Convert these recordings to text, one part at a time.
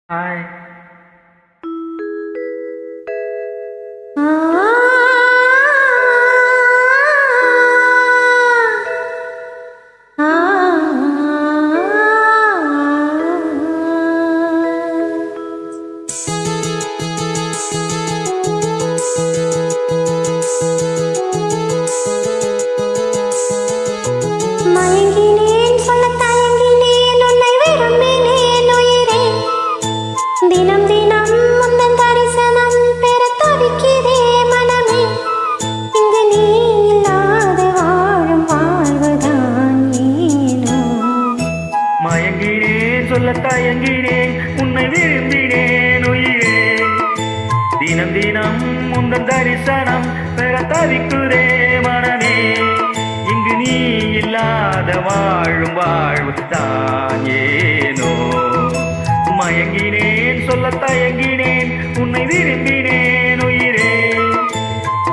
Hai. மயங்கினேன் சொல்ல தயங்கினேன் உன்னை விரும்பினேன் உயிரே தினம் தினம் முந்தன் தரிசனம் பெற தவிக்கிறே மனமே இங்கு நீ இல்லாத வாழும் வாழ்வுதான் ஏனோ மயங்கினேன் சொல்ல தயங்கினேன் உன்னை விரும்பினேன் உயிரே தினம் தினம் முந்தன் தரிசனம் பெற தவிக்குதே மனமே இங்கு நீ இல்லாத வாழும் வாழ்வு தான் ஏனோ மயங்கினேன் சொல்ல தயங்கினேன் உன்னை விரும்பினேன் உயிரே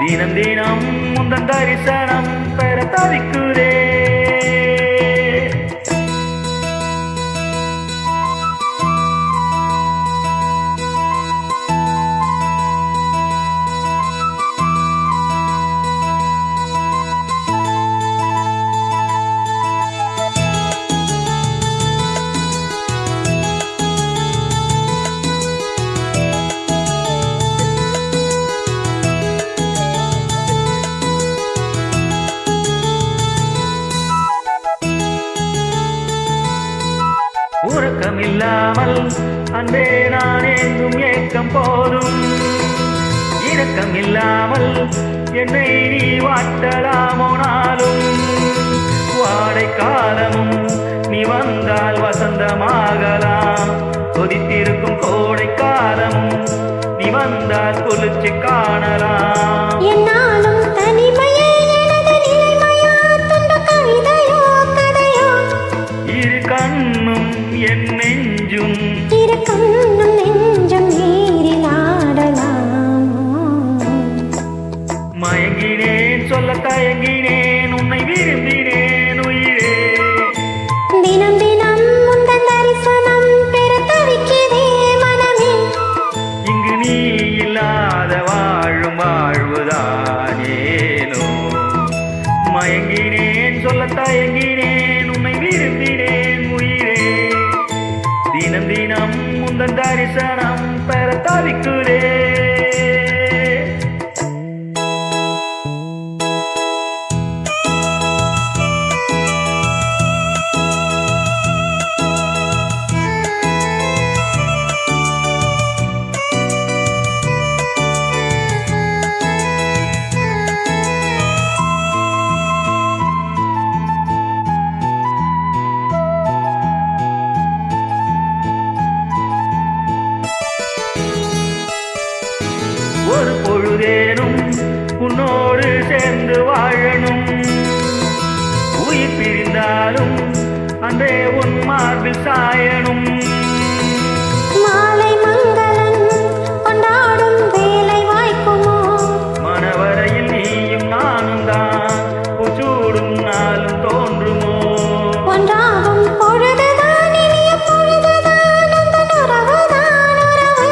தினம் தினம் முந்தன் தரிசனம் பெற தவிக்குதே. உறக்கமில்லாமல் அன்பே நான் எங்கும் ஏக்கம் போதும் இரக்கமில்லாமல் என்னை நீ வாட்டலாமோ நாளும் வாடை காலமும் நீ வந்தால் வசந்தமாகலாம் கொதித்திருக்கும் கோடை காலமும் நீ வந்தால் குளிர்ச்சி காணலாம் என்னாலும் தனிமையே எனது நிலைமையா துன்ப கவிதையோ கதையோ இரு கண்ணும் என் நெஞ்சும் இரு கண்ணும் நெஞ்சம் நீரில் ஆடலாமோ மயங்கினேன் சொல்ல தயங்கினேன் உன்னை விரும்பினேன் உயிரே தினம் தினம் முந்தன் தரிசனம் பெற தவிக்கிறே மனமே இங்கு நீ இல்லாத வாழும் வாழ்வுதான் ஏனோ மயங்கினேன் சொல்ல தயங்கினேன் உன்னை விரும்பினேன் உயிரே தினம் தினம் முந்தன் தரிசனம் பெற தவிக்குதே. ஒரு பொழுதேனும் உன்னோடு சேர்ந்து வாழணும் உயிர் பிரிந்தாலும் அன்றே உன் மார்பில் சாயணும் மாலை மங்களம் கொண்டாடும் வேலை வாய்க்குமோ மனவரையில் நீயும் நானும் தான் பூச்சூடும் நாளும் தோன்றுமோ ஒன்றாகும் பொழுதுதான் இனிய பொழுதுதான் அந்த உறவுதான் உறவு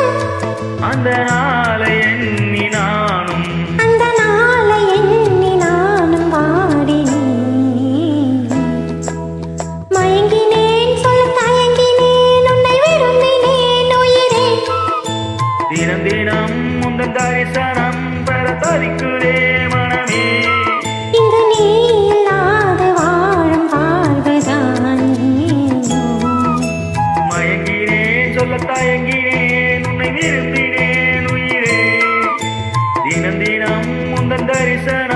அந்த நாளை எண்ணி நானும் அந்த நாளை எண்ணி நானும் வாடினேன் மயங்கினேன் சொல்ல தயங்கினேன் உன்னை விரும்பினேன் உயிரே தினம் தினம் முந்தன் தரிசனம் பெற தவிக்குதே மனமே இங்கு நீ இல்லாத வாழும் வாழ்வுதான் ஏனோ மயங்கினேன் சொல்ல தயங்கினேன் உன்னை விரும்பினேன் உயிரே தினம் தினம் முந்தன் தரிசனம்